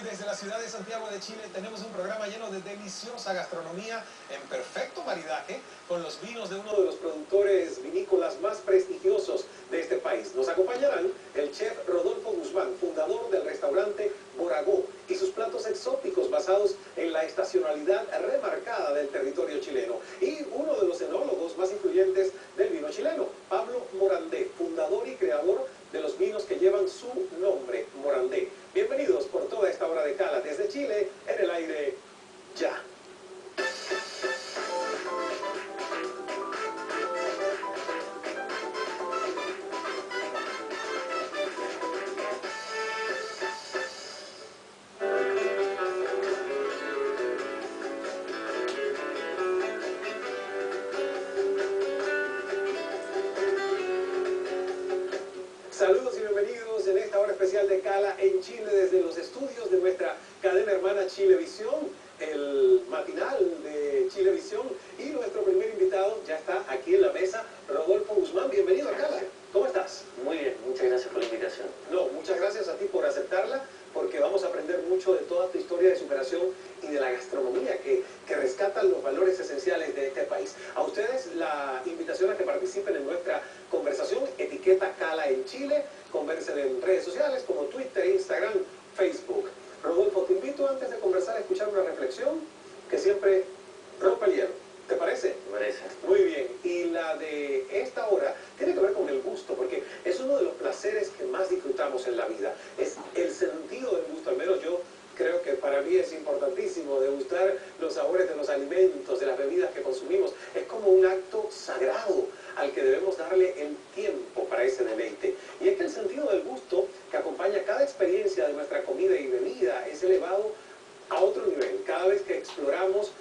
desde la ciudad de Santiago de Chile tenemos un programa lleno de deliciosa gastronomía en perfecto maridaje con los vinos de uno de los productores vinícolas más prestigiosos de este país. Nos acompañarán el chef Rodolfo Guzmán, fundador del restaurante Boragó, y sus platos exóticos basados en la estacionalidad remarcada del territorio chileno. Y uno de los enólogos más influyentes del vino chileno, Pablo Morandé, fundador y creador de los vinos que llevan su nombre, Morandé. Bienvenidos por toda esta hora de Cala desde Chile, en el aire ya. Saludos y bienvenidos en esta hora especial de Cala en Chile desde los estudios de nuestra cadena hermana Chilevisión, el matinal de Chilevisión, y nuestro primer invitado ya está aquí en la mesa, Rodolfo Guzmán. Bienvenido a Cala. ¿Cómo estás? Muy bien, muchas gracias por la invitación. No, muchas gracias a ti por aceptarla, porque vamos a aprender mucho de toda tu historia de superación y de la gastronomía que rescatan los valores esenciales de este país. A ustedes la invitación a que participen en nuestra conversación, etiqueta Cala en Chile, conversen en redes sociales como Twitter, Instagram, Facebook. Rodolfo, te invito antes de conversar a escuchar una reflexión que siempre rompe el hielo. ¿Te parece? Me parece. Muy bien. Y la de esta hora tiene que ver con el gusto, porque es uno de los placeres que más disfrutamos en la vida. Es el sentido del gusto, al menos yo creo que para mí es importantísimo degustar los sabores de los alimentos, de las bebidas que consumimos. Es como un acto sagrado al que debemos darle el tiempo para ese deleite. Y es que el sentido del gusto que acompaña cada experiencia de nuestra comida y bebida es elevado a otro nivel. Cada vez que exploramos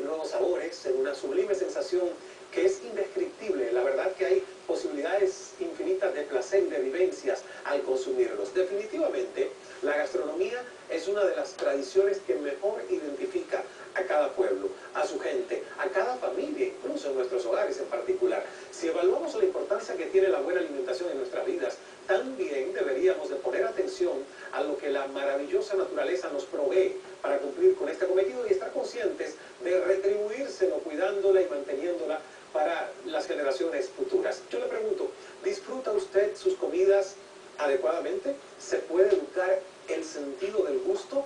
nuevos sabores, en una sublime sensación que es indescriptible. La verdad que hay posibilidades infinitas de placer y de vivencias al consumirlos. Definitivamente, la gastronomía es una de las tradiciones que mejor identifica a cada pueblo, a su gente, a cada familia, incluso en nuestros hogares en particular. Si evaluamos la importancia que tiene la buena alimentación en nuestras vidas, también deberíamos de poner atención a lo que la maravillosa naturaleza nos provee para cumplir con este cometido y estar conscientes de retribuírselo cuidándola y manteniéndola para las generaciones futuras. Yo le pregunto, ¿disfruta usted sus comidas adecuadamente? ¿Se puede educar el sentido del gusto?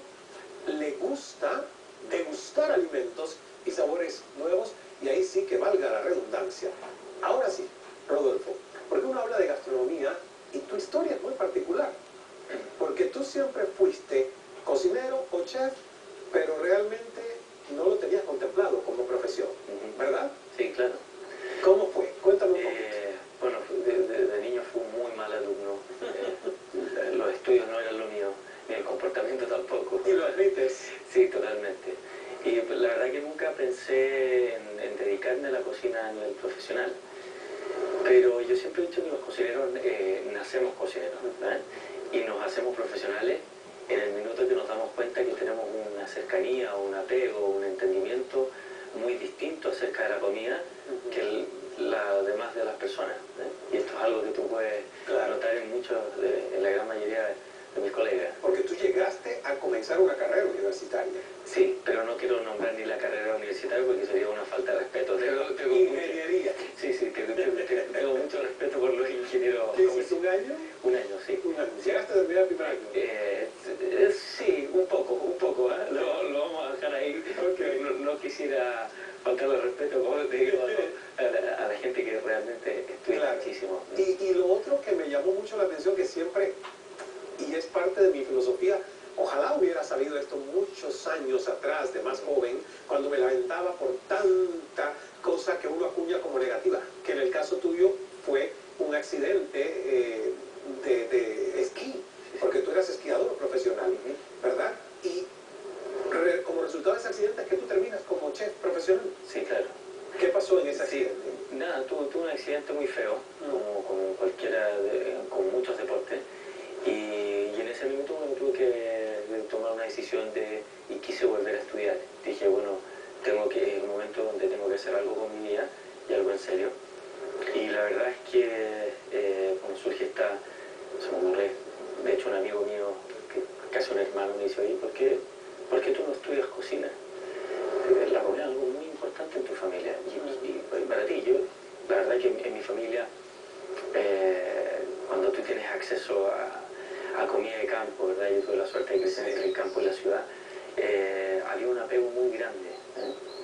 ¿Le gusta degustar alimentos y sabores nuevos? Y ahí sí que valga la redundancia. Ahora sí, Rodolfo, porque uno habla de gastronomía y tu historia es muy particular, porque tú siempre fuiste cocinero o chef, pero realmente no lo tenías contemplado como profesión, ¿verdad? Sí, claro. ¿Cómo fue? Cuéntame un poquito. Bueno, de niño fui un muy mal alumno. Los estudios no eran lo mío, ni el comportamiento tampoco. ¿Y lo admites? Sí, totalmente. Y la verdad que nunca pensé en dedicarme a la cocina a nivel profesional. Pero yo siempre he dicho que los cocineros nacemos cocineros, ¿verdad? Y nos hacemos profesionales en el minuto que nos damos cuenta que tenemos una cercanía, un apego, un entendimiento muy distinto acerca de la comida que la demás de las personas, ¿eh? Y esto es algo que tú puedes notar en la gran mayoría de mis colegas. Porque tú llegaste a comenzar una carrera universitaria. Sí, pero no quiero nombrar ni la carrera universitaria porque sería una falta de respeto. Tengo Ingeniería. Sí, tengo mucho respeto por los ingenieros. ¿Qué hiciste, un año? Un año, sí. Un año. ¿Llegaste a terminar el primer año? Sí, un poco, ¿eh? Lo vamos a dejar ahí, porque no quisiera faltarle el respeto, como te digo, a la gente que realmente estudia muchísimo. Y lo otro que me llamó mucho la atención, que siempre, y es parte de mi filosofía, ojalá hubiera sabido esto muchos años atrás, de más joven, cuando me lamentaba por tanta cosa que uno acuña como negativa, que en el caso tuyo fue un accidente de esquí, porque tú eras esquiador profesional, ¿verdad? Y como resultado de ese accidente es que tú terminas como chef profesional. Sí, claro. ¿Qué pasó en ese accidente? Nada, tuve un accidente muy feo, como cualquiera, con muchos deportes, y en ese minuto tuve que tomar una decisión y quise volver a estudiar. Dije, bueno, es un momento donde tengo que hacer algo con mi vida, y algo en serio. Y la verdad es que cuando surge se me ocurre, de hecho un amigo mío, que casi un hermano me dice, oye, ¿por qué tú no estudias cocina? La comida es algo muy importante en tu familia. Y para ti, yo, la verdad que en mi familia, cuando tú tienes acceso a comida de campo, ¿verdad? Yo tuve la suerte de crecer entre el campo y la ciudad, había un apego muy grande.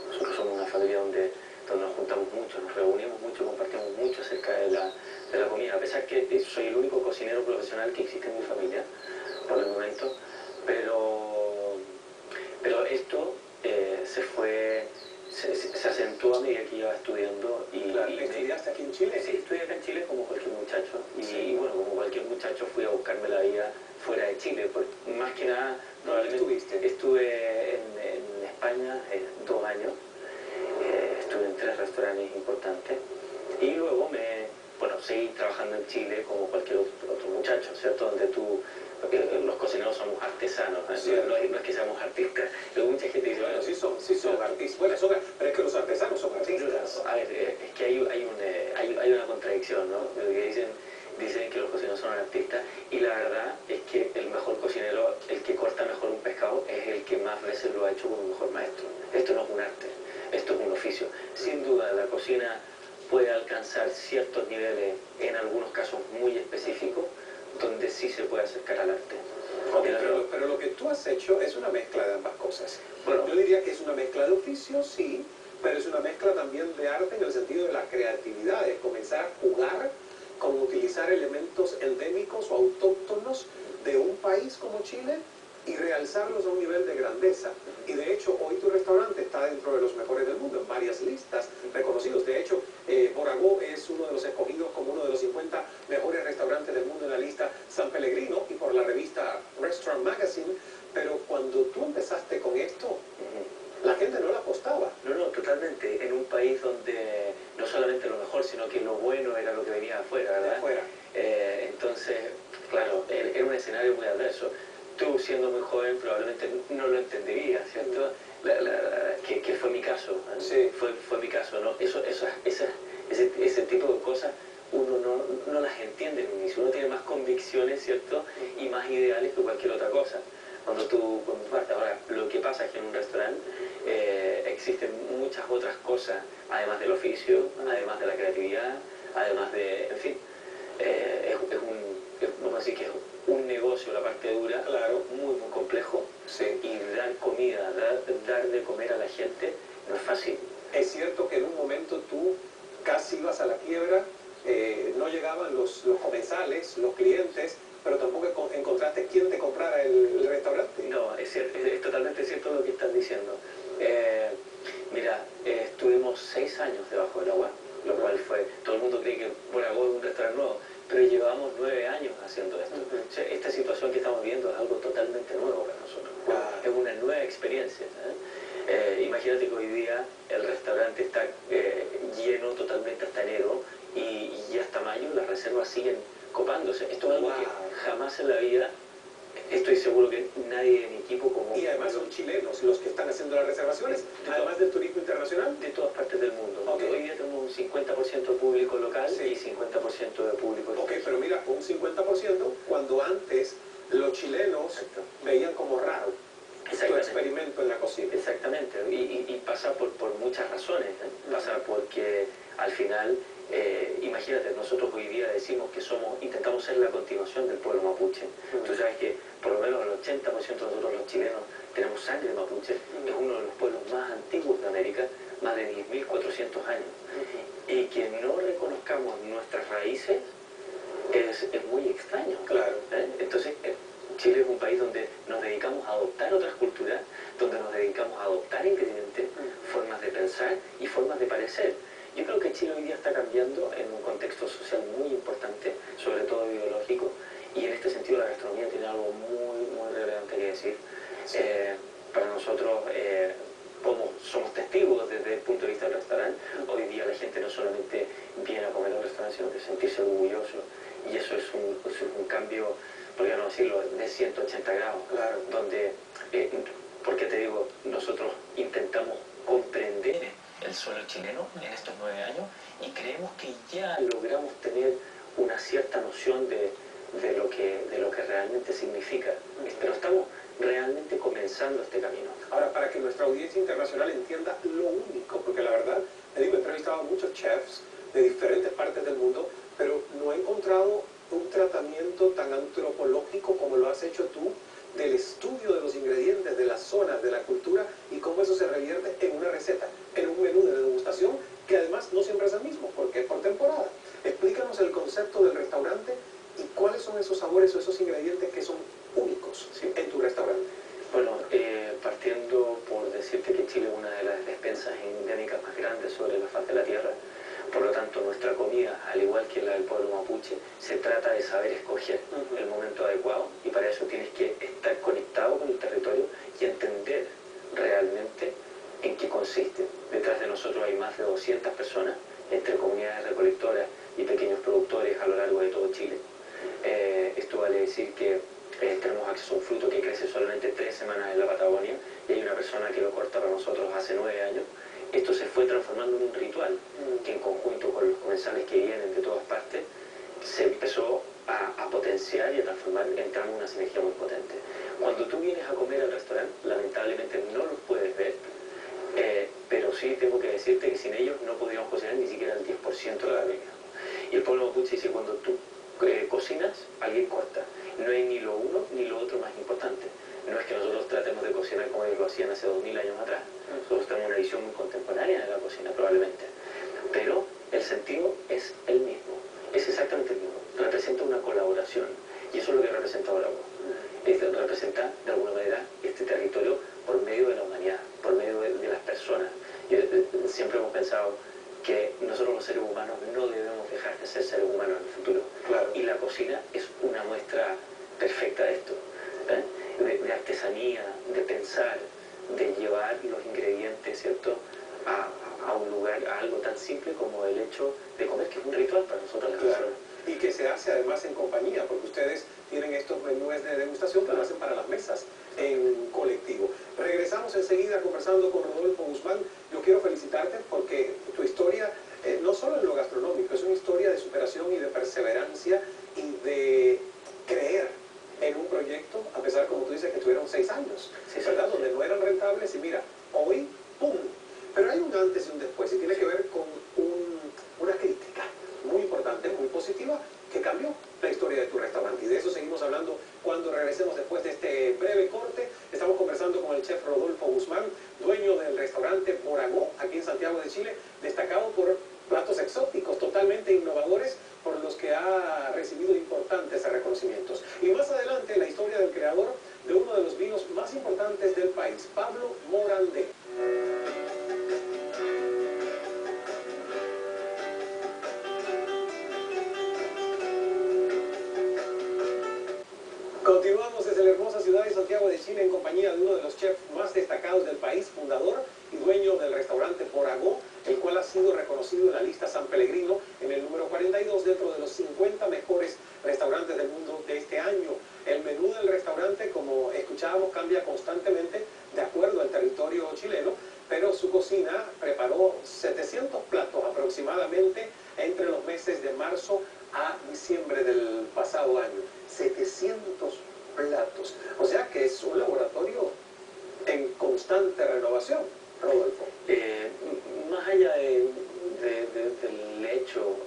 Nosotros somos una familia donde nos juntamos mucho, nos reunimos mucho, compartimos mucho acerca de la comida, a pesar que soy el único cocinero profesional que existe en mi familia, por el momento, pero esto se acentuó a medida que iba estudiando. ¿Estudiaste aquí en Chile? Sí, estudié acá en Chile como cualquier muchacho, y bueno, como cualquier muchacho fui a buscarme la vida fuera de Chile, más que nada, probablemente estuve en España 2 años, estuve en 3 restaurantes importantes, y luego seguí trabajando en Chile como cualquier otro muchacho, ¿cierto? Donde los cocineros somos artesanos, ¿no? Sí. No es que seamos artistas. Luego mucha gente dice, bueno, sí son artistas, bueno, pero es que los artesanos son artistas. A ver, es que hay una contradicción, ¿no? Dicen que los cocineros son artistas, y la verdad es que el mejor cocinero, el que corta mejor un pescado, es el que más veces lo ha hecho con un mejor maestro. Esto no es un arte, esto es un oficio. Sin duda, la cocina puede alcanzar ciertos niveles, en algunos casos muy específicos, donde sí se puede acercar al arte. Pero lo que tú has hecho es una mezcla de ambas cosas. Bueno, yo diría que es una mezcla de oficio, sí, pero es una mezcla también de arte en el sentido de la creatividad, de comenzar a jugar con utilizar elementos endémicos o autóctonos de un país como Chile y realzarlos a un nivel de grandeza. Y de hecho, hoy tu restaurante está dentro de los mejores del mundo, en varias listas reconocidos. De hecho, Boragó es uno de los escogidos como uno de los 50 mejores restaurantes del mundo en la lista San Pellegrino y por la revista Restaurant Magazine. Pero cuando tú empezaste con esto, la gente no la apostaba. No, totalmente. En un país donde no solamente lo mejor, sino que lo bueno era lo que venía de afuera, ¿verdad? De afuera. Entonces, claro, era un escenario muy adverso. Tú, siendo muy joven, probablemente no lo entenderías, ¿cierto? Que fue mi caso, ¿eh? Sí. Fue mi caso, ¿no? Ese tipo de cosas uno no las entiende en un inicio. Uno tiene más convicciones, ¿cierto? Y más ideales que cualquier otra cosa. Cuando tú partes. Ahora, lo que pasa es que en un restaurante existen muchas otras cosas, además del oficio, además de la creatividad, además de, en fin, vamos a decir que es un negocio, la parte dura, claro, muy complejo. Sí. Y dar comida, dar de comer a la gente no es fácil. Es cierto que en un momento tú casi ibas a la quiebra, no llegaban los comensales, los clientes, pero tampoco encontraste quién te comprara el restaurante. No, es totalmente cierto lo que estás diciendo. Mira, estuvimos 6 años debajo del agua, lo cual todo el mundo cree que Boragó es un restaurante nuevo, pero llevábamos 9 años haciendo esto. O sea, esta situación que estamos viendo es algo totalmente nuevo para nosotros. Es una nueva experiencia. Imagínate que hoy día el restaurante está lleno totalmente hasta enero, y hasta mayo las reservas siguen copándose. Esto es algo que jamás en la vida, estoy seguro que nadie de mi equipo como... Y además son chilenos los que están haciendo las reservaciones, además del turismo internacional. De todas partes del mundo. Okay. Hoy día tenemos un 50% de público local, sí, y 50% de público... Ok, pero mira, un 50% cuando antes los chilenos veían como raro tu experimento en la cocina. Exactamente, y pasa por muchas razones, ¿eh? Pasa porque al final, imagínate, nosotros hoy día decimos que intentamos ser la continuación del pueblo mapuche. Tú sabes que por lo menos el 80% de nosotros los chilenos tenemos sangre mapuche. Es uno de los pueblos más antiguos de América, más de 10.400 años. Y que no reconozcamos nuestras raíces es muy extraño. Claro. Entonces, Chile es un país donde nos dedicamos a adoptar otras culturas, donde nos dedicamos a adoptar ingredientes, formas de pensar y formas de parecer. Yo creo que Chile hoy día está cambiando en un contexto social muy importante, sobre todo ideológico, y en este sentido la gastronomía tiene algo muy relevante que decir. Sí. Para nosotros, como somos testigos desde el punto de vista del restaurante, hoy día la gente no solamente viene a comer al restaurante, sino que sentirse orgulloso, y eso es un cambio, por qué no decirlo, de 180 grados, claro, donde, porque te digo, nosotros intentamos comprender el suelo chileno en estos 9 años y creemos que ya logramos tener una cierta noción de lo que realmente significa. Pero estamos este camino. Ahora, para que nuestra audiencia internacional entienda lo único, porque la verdad, te digo, he entrevistado a muchos chefs de diferentes partes del mundo, pero no he encontrado un tratamiento tan antropológico como lo has hecho tú, del estudio de los ingredientes, de las zonas, de la cultura, y cómo eso se revierte en una receta, en un menú de degustación, que además no siempre es el mismo, porque es por temporada. Explícanos el concepto del restaurante y cuáles son esos sabores o esos ingredientes que son únicos, ¿sí?, en tu restaurante. Bueno, partiendo por decirte que Chile es una de las despensas endémicas más grandes sobre la faz de la tierra, por lo tanto nuestra comida, al igual que la del pueblo mapuche, se trata de saber escoger el momento adecuado, y para eso tienes que estar conectado con el territorio y entender realmente en qué consiste. Detrás de nosotros hay más de 200 personas, entre comunidades recolectoras y pequeños productores a lo largo de todo Chile. Esto vale decir que tenemos acceso a un fruto que crece solamente 3 semanas en la Patagonia, y hay una persona que lo corta para nosotros hace 9 años. Esto se fue transformando en un ritual que, en conjunto con los comensales que vienen de todas partes, se empezó a potenciar y a transformar, entrando en una sinergia muy potente. Cuando tú vienes a comer al restaurante, lamentablemente no los puedes ver, pero sí tengo que decirte que sin ellos no podríamos cocinar ni siquiera el 10% de la comida. Y el pueblo mapuche dice: cuando tú cocinas, alguien corta. No hay ni lo uno ni lo otro más importante. No es que nosotros tratemos de cocinar como ellos lo hacían hace 2000 años atrás. Nosotros tenemos una visión muy contemporánea de la cocina, probablemente. Pero el sentido es el mismo. Es exactamente el mismo. Representa una colaboración. Y eso es lo que representa Bravo. Representa, de alguna manera, este territorio por medio de la humanidad, por medio de las personas. Siempre hemos pensado que nosotros los seres humanos no debemos dejar de ser seres humanos en el futuro. Claro. Y la cocina es una muestra perfecta de esto. De artesanía, de pensar, de llevar los ingredientes, ¿cierto?, a un lugar, a algo tan simple como el hecho de comer, que es un ritual para nosotros las personas. Y que se hace además en compañía, porque ustedes tienen estos menús de degustación que lo hacen para las mesas en colectivo. Regresamos enseguida conversando con Rodolfo Guzmán. Yo quiero felicitarte porque tu historia, no solo en lo gastronómico, es una historia de superación y de perseverancia y de creer en un proyecto, a pesar, como tú dices, que tuvieron 6 años, Sí, ¿verdad? sí. Donde no eran rentables, y mira, hoy, ¡pum! Pero hay un antes y un después, y tiene que ver con una crítica muy importante, muy positiva, que cambió la historia de tu restaurante. Y de eso seguimos hablando cuando regresemos después de este breve corte. Estamos conversando con el chef Rodolfo Guzmán, dueño del restaurante Moragó, aquí en Santiago de Chile, destacado por platos exóticos, totalmente innovadores, por los que ha recibido importantes reconocimientos. Y más adelante, la historia del creador de uno de los vinos más importantes del país, Pablo Morandé. Continuamos desde la hermosa ciudad de Santiago de Chile en compañía de uno de los chefs más destacados del país, fundador y dueño del restaurante Moragó, el cual ha sido reconocido en la lista San Pellegrino en el número 42 dentro de los 50 mejores restaurantes del mundo de este año. El menú del restaurante, como escuchábamos, cambia constantemente de acuerdo al territorio chileno, pero su cocina preparó 700 platos aproximadamente entre los meses de marzo a diciembre del pasado año. 700 platos. O sea que es un laboratorio en constante renovación, Rodolfo. Más allá del hecho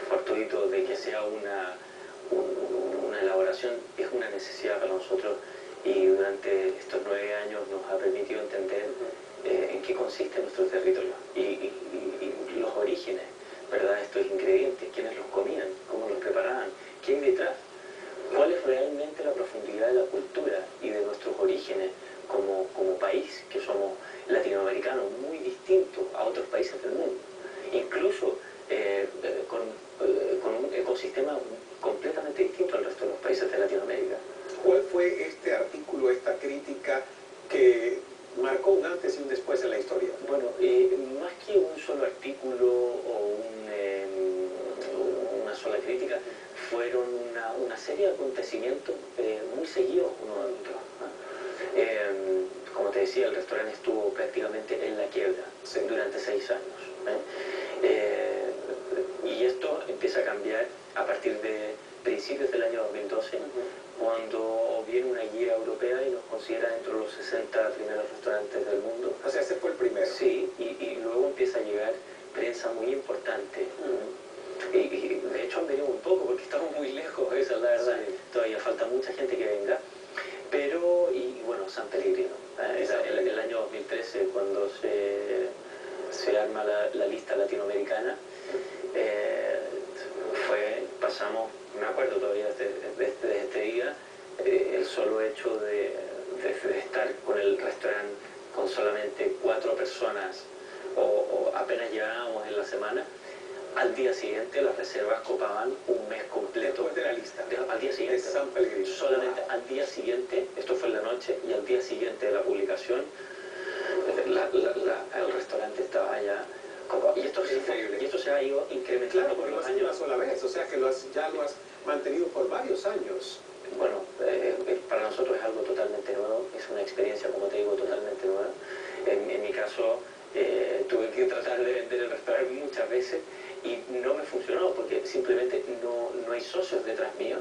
fortuito de que sea una elaboración, es una necesidad para nosotros, y durante estos 9 años nos ha permitido entender en qué consiste nuestro territorio y los orígenes, ¿verdad?, estos ingredientes, quiénes los comían, cómo los preparaban, qué hay detrás, cuál es realmente la profundidad de la cultura y de nuestros orígenes como país, que somos latinoamericanos, muy distintos a otros países del mundo, incluso con un ecosistema completamente distinto al resto de los países de Latinoamérica. ¿Cuál fue este artículo, esta crítica que marcó un antes y un después en la historia? Bueno, más que un solo artículo o una sola crítica, fueron una serie de acontecimientos muy seguidos uno al otro, ¿no? Como te decía, el restaurante estuvo prácticamente en la quiebra durante 6 años. Y esto empieza a cambiar a partir de principios del año 2012, cuando viene una guía europea y nos considera dentro de los 60 primeros restaurantes del mundo. O sea, ese fue el primero. Sí, y luego empieza a llegar prensa muy importante. Y de hecho han venido un poco porque estamos muy lejos, esa es la verdad. Sí. Todavía falta mucha gente que venga. Pero, y bueno, San Pellegrino. El año 2013, cuando se arma la lista latinoamericana, pasamos, me acuerdo todavía de este día, el solo hecho de estar con el restaurante con solamente 4 personas o apenas llegábamos en la semana, al día siguiente las reservas copaban un mes completo. Después de la lista. Al día siguiente. De San Pellegrino. Solamente al día siguiente, esto fue en la noche, y al día siguiente de la publicación, el restaurante estaba ya copado. Y esto se ha ido incrementando por los años. Una sola vez, o sea que ya lo has mantenido por varios años. Bueno, para nosotros es algo totalmente nuevo, es una experiencia, como te digo, totalmente nueva. En mi caso, tuve que tratar de vender el restaurante muchas veces y no me funcionó porque simplemente no hay socios detrás mío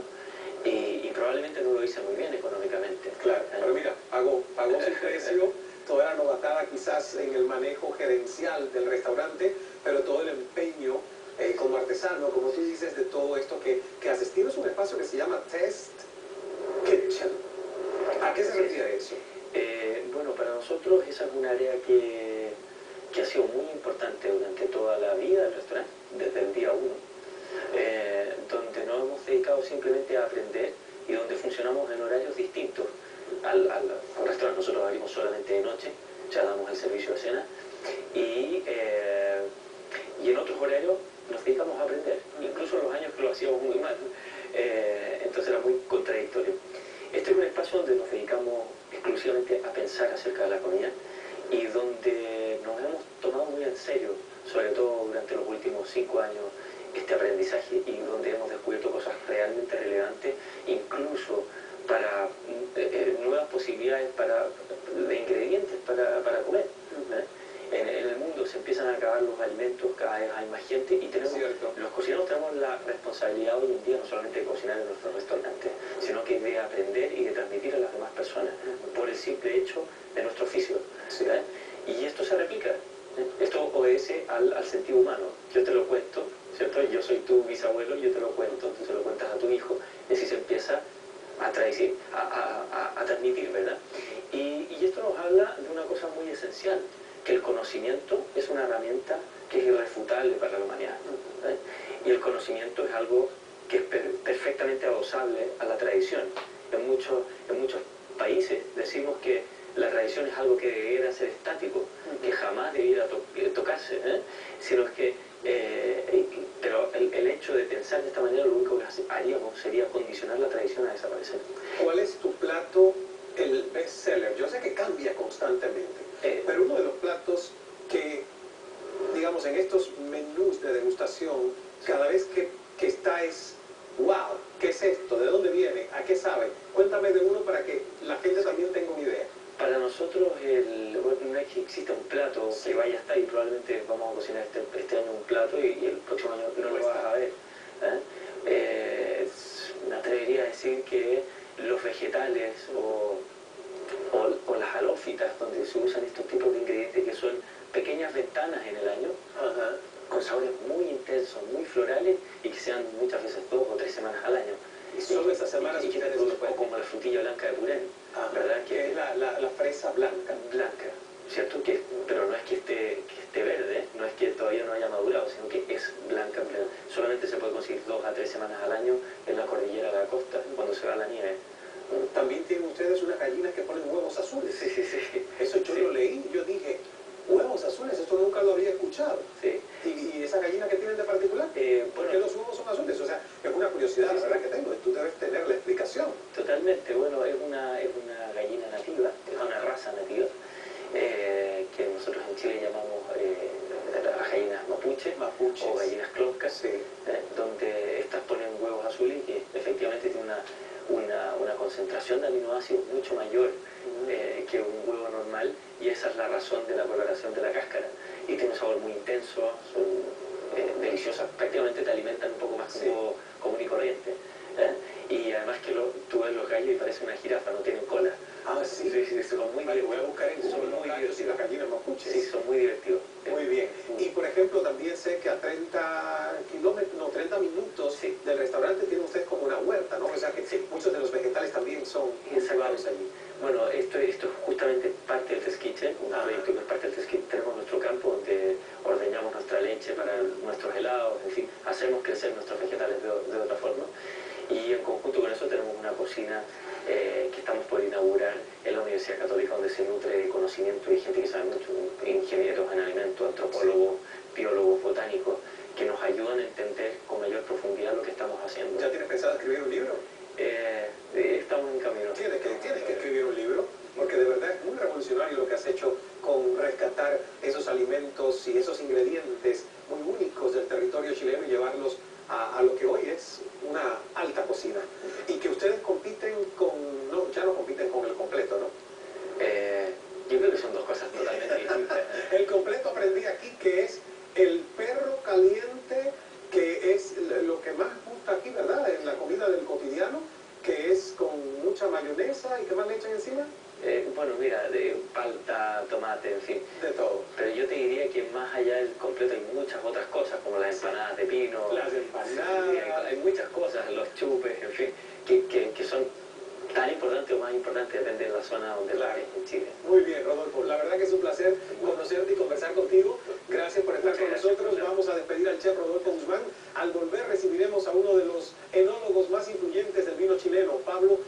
y probablemente no lo hice muy bien económicamente. Claro, pero mira, pagó su precio, toda la novatada quizás en el manejo gerencial del restaurante, pero todo el empeño como artesano, como tú dices, de todo esto que haces. Tienes un espacio que se llama Test Kitchen. ¿A qué se refiere eso? Bueno, para nosotros esa es un área que ha sido muy importante durante toda la vida del restaurante, desde el día 1, donde nos hemos dedicado simplemente a aprender y donde funcionamos en horarios distintos al restaurante. Nosotros abrimos solamente de noche, ya damos el servicio de cena, y en otros horarios nos dedicamos a aprender, incluso en los años que lo hacíamos muy mal, entonces era muy contradictorio. Este es un espacio donde nos dedicamos exclusivamente a pensar acerca de la comida y donde nos hemos tomado muy en serio, sobre todo durante los últimos 5 años, este aprendizaje y donde hemos descubierto cosas realmente relevantes, incluso para nuevas posibilidades de ingredientes para comer. En el mundo se empiezan a acabar los alimentos, cada vez hay más gente y los cocineros tenemos la responsabilidad hoy en día no solamente de cocinar en nuestro restaurante, sino que de aprender y de transmitir a las demás personas por el simple hecho de nuestro oficio. Sí. Y esto se replica, esto obedece al sentido humano. Yo te lo cuento, ¿cierto? Yo soy tu bisabuelo, yo te lo cuento, tú se lo cuentas a tu hijo, y así se empieza a transmitir, ¿verdad? Y esto nos habla de una cosa muy esencial, que el conocimiento es una herramienta que es irrefutable para la humanidad. Y el conocimiento es algo que es perfectamente adosable a la tradición. En muchos países decimos que la tradición es algo que debiera ser estático, que jamás debiera tocarse, sino es que, pero el hecho de pensar de esta manera lo único que haríamos sería condicionar la tradición a desaparecer. ¿Cuál es tu plato, el best seller? Yo sé que cambia constantemente, pero uno de los platos que, digamos, en estos menús de degustación, cada vez que está es, wow, ¿qué es esto? ¿De dónde viene? ¿A qué sabe? Cuéntame de uno para que la gente también tenga una idea. Para nosotros no es que exista un plato que vaya a estar y probablemente vamos a cocinar este año un plato y el próximo año no lo vas a ver. Me atrevería a decir que los vegetales o las halófitas, donde se usan estos tipos de ingredientes que son pequeñas ventanas en el año, con sabores muy intensos, muy florales y que sean muchas veces 2 o 3 semanas al año. Y solo esas semanas o como la frutilla blanca de Purén, ¿verdad? Que es la fresa blanca. Blanca, ¿cierto? Pero no es que esté verde, no es que todavía no haya madurado, sino que es blanca. Solamente se puede conseguir 2 a 3 semanas al año en la cordillera de la costa, cuando se va la nieve. También tienen ustedes unas gallinas que ponen huevos azules. Sí. Eso yo lo leí, yo dije, huevos azules, esto nunca lo había escuchado. Sí. ¿Y esa gallina que tienen de particular? ¿Por qué los huevos son azules? O sea, es una curiosidad, la verdad que tengo, tú debes tener la explicación. Totalmente, bueno, es una gallina nativa, es una raza nativa, que nosotros en Chile llamamos las gallinas mapuches o gallinas closcas, donde estas ponen huevos azules y que efectivamente tienen una concentración de aminoácidos mucho mayor que un huevo normal, y esa es la razón de la coloración de la cáscara. Y tiene un sabor muy intenso, son deliciosas, prácticamente te alimentan un poco más que un huevo común y corriente. Y además que tú ves los gallos y parece una jirafa, no tienen cola. Ah, sí. Sí, son muy Vale, divertidos. voy a buscar en Son Google muy los gallos y las divertidos. gallinas mapuches. Sí, son muy divertidos. Muy bien. Y por ejemplo, también sé que a 30 kilómetros, no, 30 minutos Sí. del restaurante tiene usted como una huerta, ¿no? O sea que Sí. muchos de los vegetales también son cultivados allí. Bueno, esto es justamente parte del Test Kitchen, un Ajá. proyecto que es parte del Test Kitchen. Tenemos nuestro campo donde ordeñamos nuestra leche para nuestros helados, en fin, hacemos crecer nuestros vegetales de otra forma. Y en conjunto con eso tenemos una cocina que estamos por inaugurar en la Universidad Católica, donde se nutre de conocimiento y gente que sabe mucho, ingenieros en alimentos, antropólogos, biólogos, botánicos, que nos ayudan a entender con mayor profundidad lo que estamos haciendo. ¿Ya tienes pensado escribir un libro? Estamos en camino. Tienes que escribir un libro, porque de verdad es muy revolucionario lo que has hecho con rescatar esos alimentos y esos ingredientes muy únicos del territorio chileno y llevarlos a lo que hoy es una alta cocina. Y que ustedes compiten con, no, ya no compiten con el completo, ¿no? Yo creo que son dos cosas totalmente distintas. El completo aprendí aquí que es el perro caliente, que es lo que más gusta aquí, ¿verdad? En la comida del cotidiano, que es con mucha mayonesa y ¿qué más le echan encima? Bueno, mira, de palta, tomate, en fin. De todo. Pero yo te diría que más allá del completo hay muchas otras cosas, como las empanadas de pino. Las empanadas. Sí, hay muchas cosas, los chupes, en fin, que son tan importantes o más importantes, depende de la zona donde la estés en Chile. Muy bien, Rodolfo. La verdad que es un placer conocerte y conversar contigo. Gracias por estar con nosotros. Vamos a despedir al chef Rodolfo Guzmán. Al volver recibiremos a uno de los enólogos más influyentes del vino chileno, Pablo